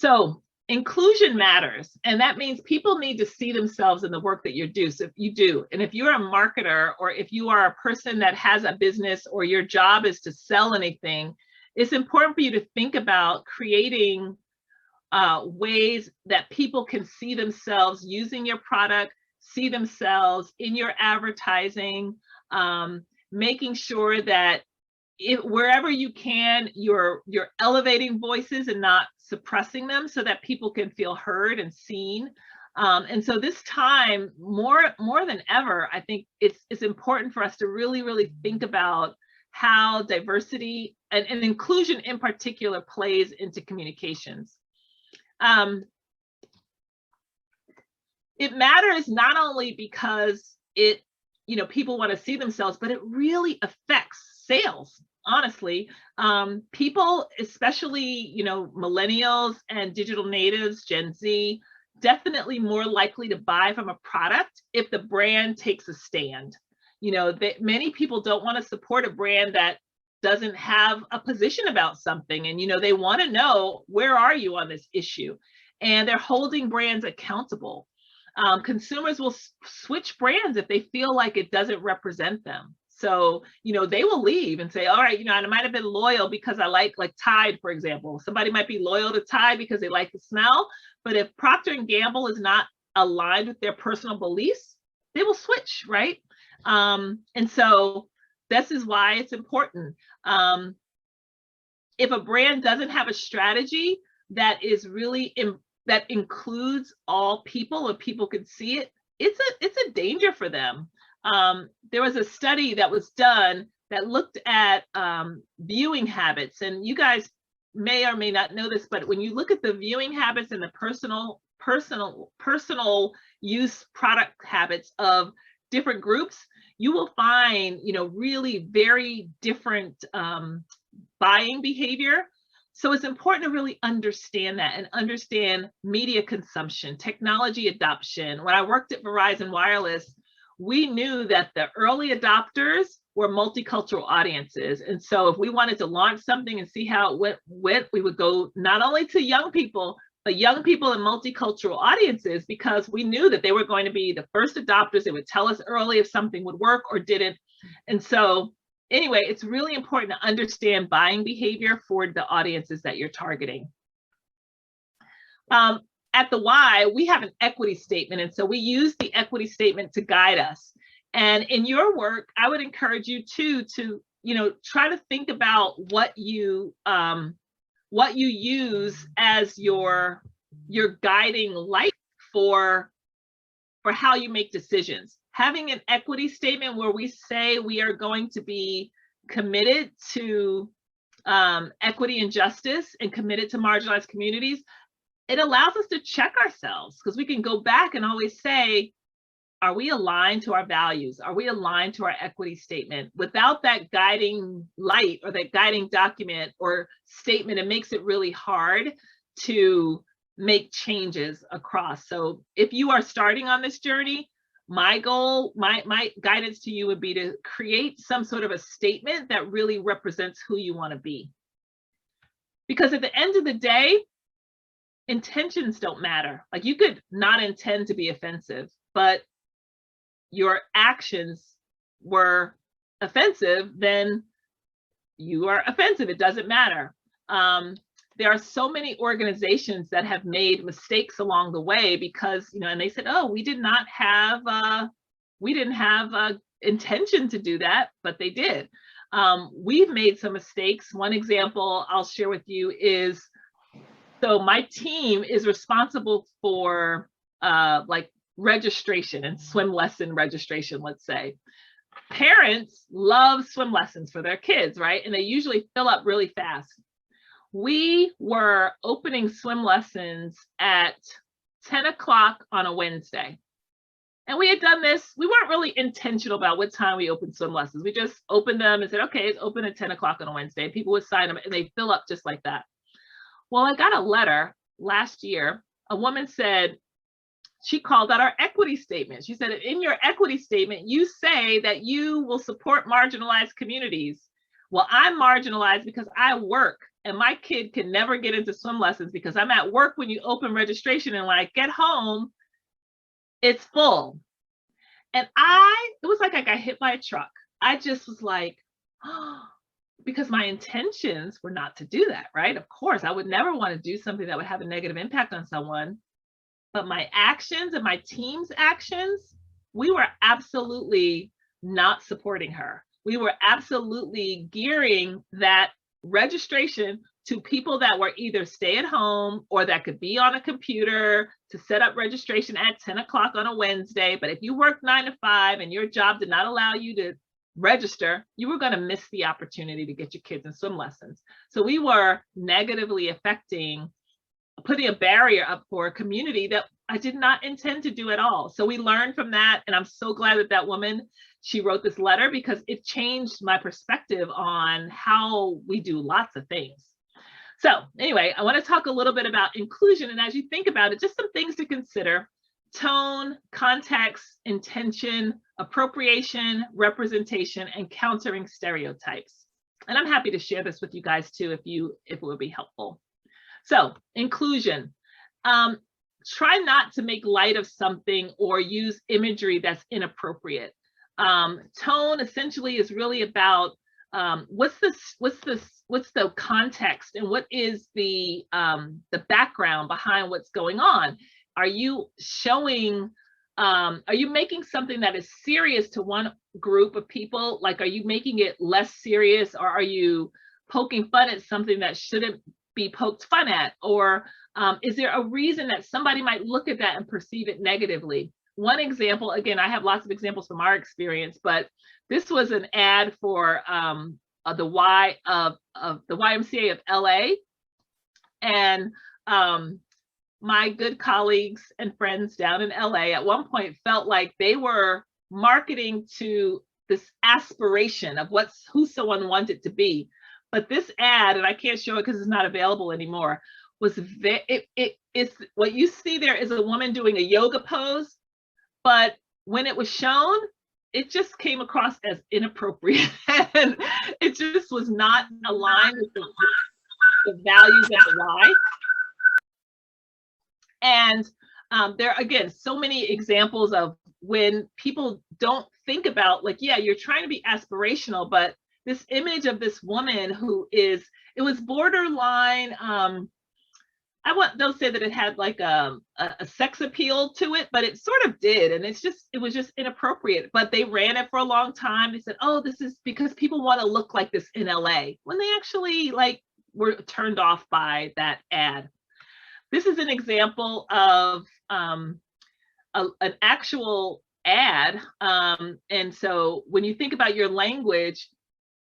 So inclusion matters, and that means people need to see themselves in the work that you do. So if you do, and if you're a marketer, or if you are a person that has a business, or your job is to sell anything, it's important for you to think about creating ways that people can see themselves using your product, see themselves in your advertising, making sure that wherever you can, you're elevating voices and not suppressing them, so that people can feel heard and seen. And so this time, more than ever, I think it's important for us to really think about how diversity and inclusion in particular plays into communications. It matters not only because people want to see themselves, but it really affects sales. Honestly, people, especially, millennials and digital natives, Gen Z, definitely more likely to buy from a product if the brand takes a stand. Many people don't want to support a brand that doesn't have a position about something, and they want to know, where are you on this issue? And they're holding brands accountable. Consumers will switch brands if they feel like it doesn't represent them. So, they will leave and say, all right, I might have been loyal because I like Tide, for example. Somebody might be loyal to Tide because they like the smell, but if Procter & Gamble is not aligned with their personal beliefs, they will switch, right? And so this is why it's important. If a brand doesn't have a strategy that is really that includes all people, or people can see it, it's a danger for them. There was a study that was done that looked at viewing habits, and you guys may or may not know this, but when you look at the viewing habits and the personal use product habits of different groups, you will find really very different buying behavior. So it's important to really understand that, and understand media consumption, technology adoption. When I worked at Verizon Wireless, we knew that the early adopters were multicultural audiences. And so if we wanted to launch something and see how it went, we would go not only to young people, but young people in multicultural audiences, because we knew that they were going to be the first adopters. They would tell us early if something would work or didn't. And so anyway, it's really important to understand buying behavior for the audiences that you're targeting. At the Y, we have an equity statement, and so we use the equity statement to guide us. And in your work, I would encourage you to try to think about what you use as your guiding light for how you make decisions. Having an equity statement where we say we are going to be committed to equity and justice, and committed to marginalized communities, it allows us to check ourselves, because we can go back and always say, are we aligned to our values? Are we aligned to our equity statement? Without that guiding light, or that guiding document or statement, it makes it really hard to make changes across. So if you are starting on this journey, my goal, my guidance to you would be to create some sort of a statement that really represents who you want to be. Because at the end of the day, intentions don't matter. Like, you could not intend to be offensive, but your actions were offensive, then you are offensive. It doesn't matter. There are so many organizations that have made mistakes along the way because, and they said, oh, we didn't have intention to do that, but they did. We've made some mistakes. One example I'll share with you is, so my team is responsible for registration and swim lesson registration, let's say. Parents love swim lessons for their kids, right? And they usually fill up really fast. We were opening swim lessons at 10 o'clock on a Wednesday. And we had done this, we weren't really intentional about what time we opened swim lessons. We just opened them and said, okay, it's open at 10 o'clock on a Wednesday. People would sign them and they fill up just like that. Well, I got a letter last year. A woman said, she called out our equity statement. She said, in your equity statement, you say that you will support marginalized communities. Well, I'm marginalized because I work and my kid can never get into swim lessons because I'm at work when you open registration, and when I get home, it's full. And it was like I got hit by a truck. I just was like, oh, because my intentions were not to do that, right? Of course, I would never want to do something that would have a negative impact on someone. But my actions and my team's actions, we were absolutely not supporting her. We were absolutely gearing that registration to people that were either stay at home or that could be on a computer to set up registration at 10 o'clock on a Wednesday. But if you work 9 to 5 and your job did not allow you to register, you were going to miss the opportunity to get your kids in swim lessons. So we were negatively affecting, putting a barrier up for a community that I did not intend to do at all. So we learned from that. And I'm so glad that that woman, she wrote this letter, because it changed my perspective on how we do lots of things. So anyway, I want to talk a little bit about inclusion. And as you think about it, just some things to consider: tone, context, intention, appropriation, representation, and countering stereotypes. And I'm happy to share this with you guys too, if it would be helpful. So inclusion, try not to make light of something or use imagery that's inappropriate. Tone essentially is really about what's the context and what is the background behind what's going on. Are you showing, are you making something that is serious to one group of people? Like, are you making it less serious, or are you poking fun at something that shouldn't be poked fun at? Or is there a reason that somebody might look at that and perceive it negatively? One example, again, I have lots of examples from our experience, but this was an ad for the YMCA of LA. And my good colleagues and friends down in LA at one point felt like they were marketing to this aspiration of who someone wanted to be. But this ad, and I can't show it because it's not available anymore, was it's what you see there is a woman doing a yoga pose, but when it was shown, it just came across as inappropriate, and it just was not aligned with the values of the Y. And there are, again, so many examples of when people don't think about, like, yeah, you're trying to be aspirational, but this image of this woman who it was borderline, don't say that it had like a sex appeal to it, but it sort of did. And it was just inappropriate. But they ran it for a long time. They said, oh, this is because people want to look like this in LA, when they actually were turned off by that ad. This is an example of an actual ad. And so when you think about your language,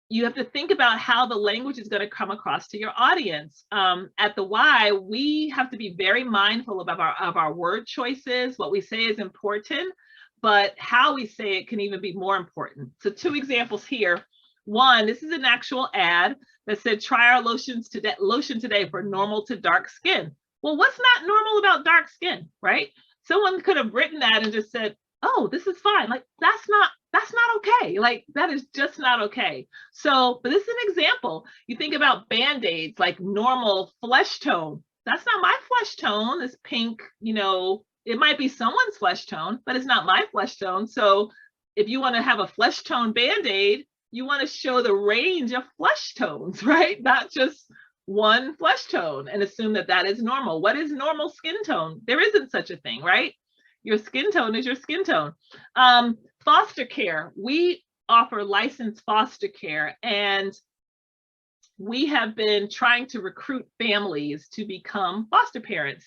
you have to think about how the language is going to come across to your audience. At the Y, we have to be very mindful of our word choices. What we say is important, but how we say it can even be more important. So 2 examples here. One, this is an actual ad that said, try our lotion today for normal to dark skin. Well, what's not normal about dark skin, right? Someone could have written that and just said, oh, this is fine. Like, that's not okay. Like, that is just not okay. So, but this is an example. You think about Band-Aids, like normal flesh tone. That's not my flesh tone. This pink, it might be someone's flesh tone, but it's not my flesh tone. So if you want to have a flesh tone Band-Aid, you want to show the range of flesh tones, right? Not just one flesh tone and assume that that is normal. What is normal skin tone? There isn't such a thing, right? Your skin tone is your skin tone. Foster care. We offer licensed foster care, and we have been trying to recruit families to become foster parents.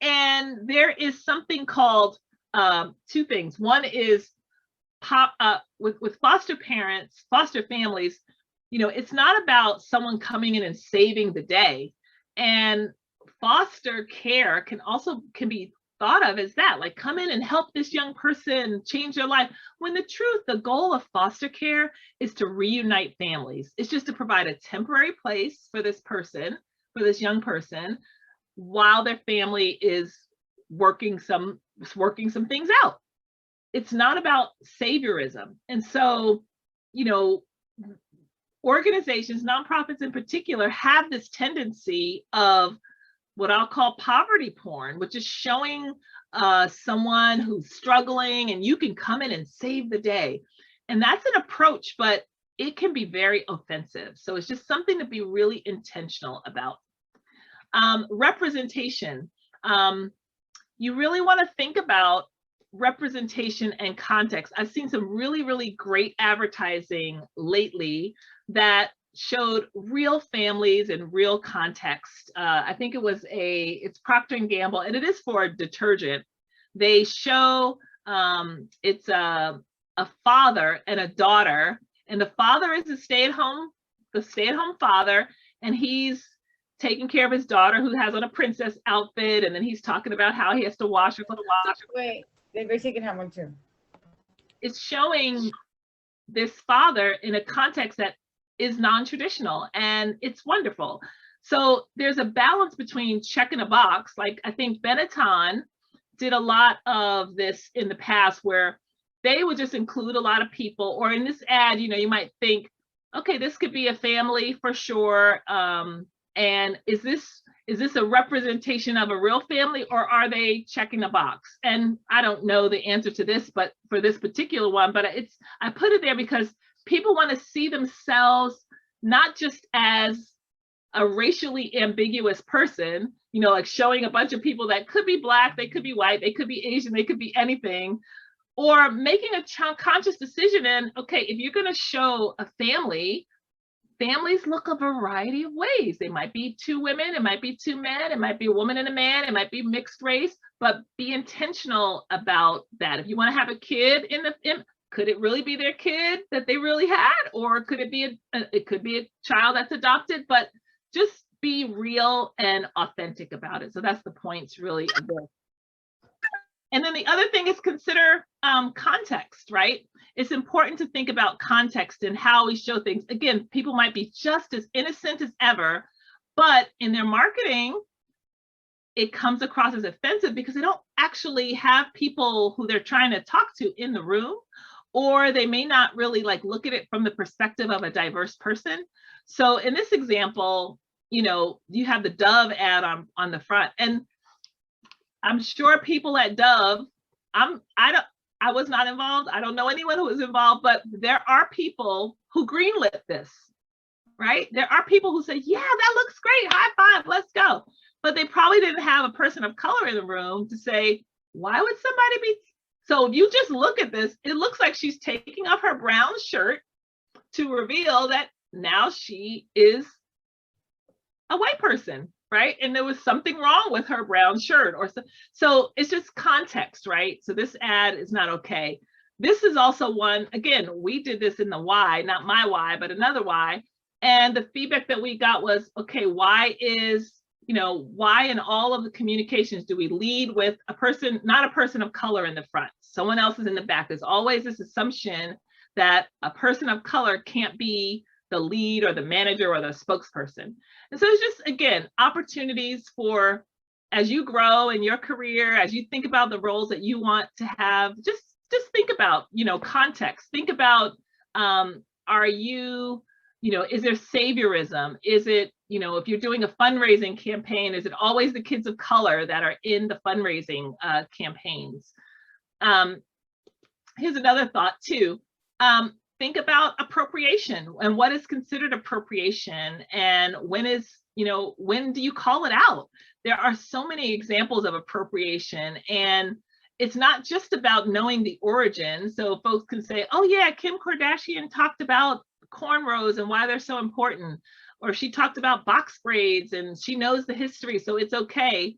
And there is something called 2 things. One is with foster parents, foster families, it's not about someone coming in and saving the day. And foster care can be thought of as that, like, come in and help this young person change their life, when the goal of foster care is to reunite families. It's just to provide a temporary place for this young person, while their family is working some things out. It's not about saviorism. And so, organizations, nonprofits in particular, have this tendency of what I'll call poverty porn, which is showing someone who's struggling and you can come in and save the day. And that's an approach, but it can be very offensive. So it's just something to be really intentional about. Representation. You really want to think about representation and context. I've seen some really, really great advertising lately that showed real families and real context. I think it's Procter & Gamble, and it is for a detergent. They show it's a father and a daughter, and the father is the stay-at-home father, and he's taking care of his daughter who has on a princess outfit, and then he's talking about how he has to wash her. Wait, Gracie can have one too. It's showing this father in a context that is non-traditional, and it's wonderful. So there's a balance between checking a box. Like I think Benetton did a lot of this in the past where they would just include a lot of people, or in this ad, you might think, okay, this could be a family for sure. And is this a representation of a real family, or are they checking a box? And I don't know the answer to this, but for this particular one, but I put it there because people want to see themselves not just as a racially ambiguous person, like showing a bunch of people that could be Black, they could be white, they could be Asian, they could be anything, or making a conscious decision in, okay, if you're going to show a family, families look a variety of ways. They might be two women, it might be two men, it might be a woman and a man, it might be mixed race, but be intentional about that. If you want to have a kid could it really be their kid that they really had, or could it be a child that's adopted? But just be real and authentic about it. So that's the points really of this. And then the other thing is consider context, right? It's important to think about context and how we show things. Again, people might be just as innocent as ever, but in their marketing, it comes across as offensive because they don't actually have people who they're trying to talk to in the room, or they may not really look at it from the perspective of a diverse person. So in this example, you have the Dove ad on the front, and I'm sure people at Dove, I was not involved. I don't know anyone who was involved, but there are people who greenlit this, right? There are people who say, yeah, that looks great. High five, let's go. But they probably didn't have a person of color in the room to say, why would somebody be? So if you just look at this, it looks like she's taking off her brown shirt to reveal that now she is a white person, right? And there was something wrong with her brown shirt, so it's just context, right? So this ad is not okay. This is also one, again, we did this in the Y, not my Y, but another Y. And the feedback that we got was, okay, why in all of the communications do we lead with a person, not a person of color in the front? Someone else is in the back. There's always this assumption that a person of color can't be the lead or the manager or the spokesperson. And so it's just, again, opportunities for, as you grow in your career, as you think about the roles that you want to have, just think about, context. Think about, are you, is there saviorism? Is it, if you're doing a fundraising campaign, is it always the kids of color that are in the fundraising campaigns? Here's another thought too. Think about appropriation and what is considered appropriation, and when do you call it out? There are so many examples of appropriation, and it's not just about knowing the origin. So folks can say, oh yeah, Kim Kardashian talked about cornrows and why they're so important, or she talked about box braids and she knows the history, so it's okay.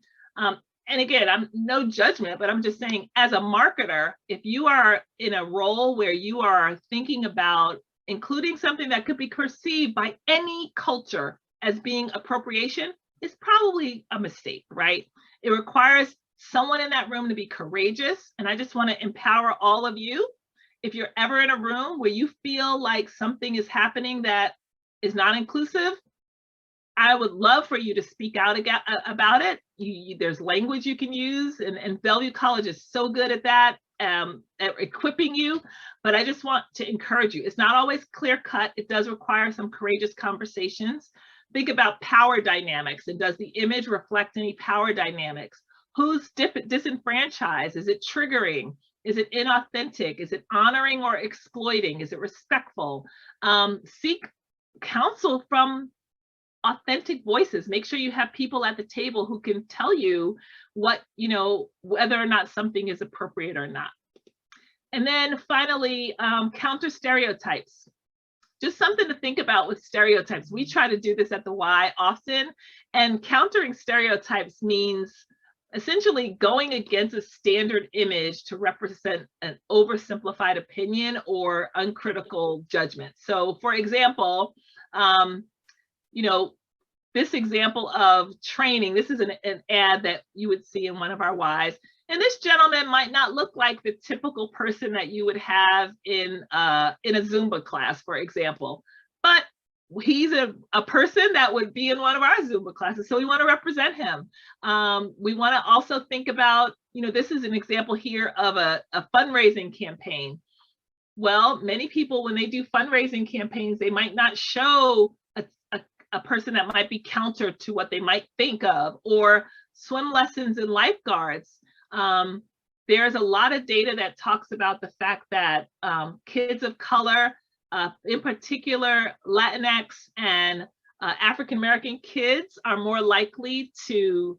And again, I'm no judgment, but I'm just saying, as a marketer, if you are in a role where you are thinking about including something that could be perceived by any culture as being appropriation, it's probably a mistake, right? It requires someone in that room to be courageous. And I just want to empower all of you. If you're ever in a room where you feel like something is happening that is not inclusive, I would love for you to speak out about it. There's language you can use, and Bellevue College is so good at that. equipping you, but I just want to encourage you. It's not always clear cut. It does require some courageous conversations. Think about power dynamics, and does the image reflect any power dynamics? Who's disenfranchised? Is it triggering? Is it inauthentic? Is it honoring or exploiting? Is it respectful? Seek counsel from authentic voices. Make sure you have people at the table who can tell you what, whether or not something is appropriate or not. And then finally, counter stereotypes. Just something to think about with stereotypes. We try to do this at the Y often, and countering stereotypes means essentially going against a standard image to represent an oversimplified opinion or uncritical judgment. So for example, this example of training, this is an ad that you would see in one of our Ys. And this gentleman might not look like the typical person that you would have in a Zumba class, for example, but he's a person that would be in one of our Zumba classes. So we want to represent him. We want to also think about, this is an example here of a fundraising campaign. Well, many people, when they do fundraising campaigns, they might not show a person that might be counter to what they might think of, or swim lessons and lifeguards. There's a lot of data that talks about the fact that kids of color, in particular Latinx and African-American kids, are more likely to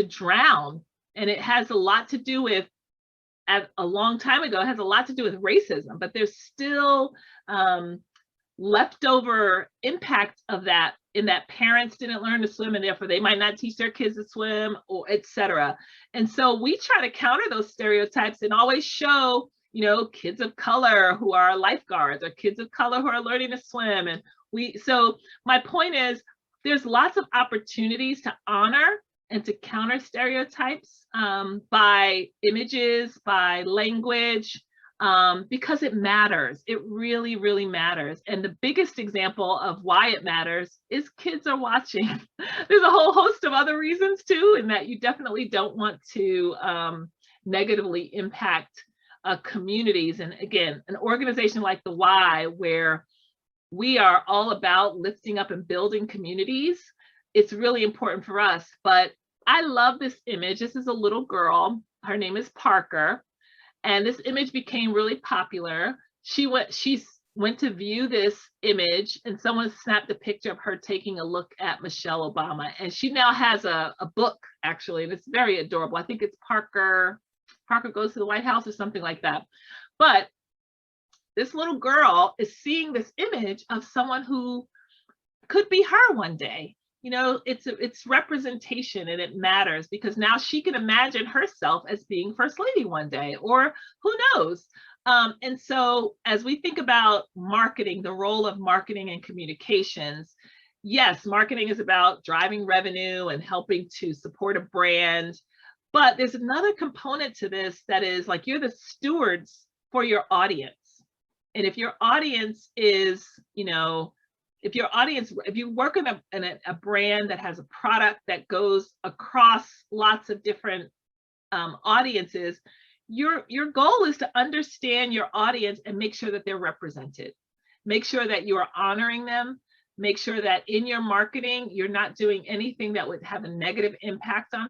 drown. And it has a lot to do with, a long time ago, it has a lot to do with racism, but there's still leftover impact of that, in that parents didn't learn to swim and therefore they might not teach their kids to swim, or etc. And so we try to counter those stereotypes and always show, kids of color who are lifeguards, or kids of color who are learning to swim. And so my point is, there's lots of opportunities to honor and to counter stereotypes by images, by language, because it matters. It really, really matters. And the biggest example of why it matters is kids are watching. There's a whole host of other reasons too, in that you definitely don't want to negatively impact communities. And again, an organization like the Y, where we are all about lifting up and building communities, it's really important for us. But I love this image. This is a little girl. Her name is Parker. And this image became really popular. She went to view this image, and someone snapped a picture of her taking a look at Michelle Obama. And she now has a book, actually, and it's very adorable. I think it's Parker Goes to the White House or something like that. But this little girl is seeing this image of someone who could be her one day. It's representation, and it matters, because now she can imagine herself as being First Lady one day, or who knows. And so as we think about marketing, the role of marketing and communications, yes, marketing is about driving revenue and helping to support a brand. But there's another component to this that is like, you're the stewards for your audience. And if your audience is, if you work in a brand that has a product that goes across lots of different audiences, your goal is to understand your audience and make sure that they're represented. Make sure that you are honoring them. Make sure that in your marketing, you're not doing anything that would have a negative impact on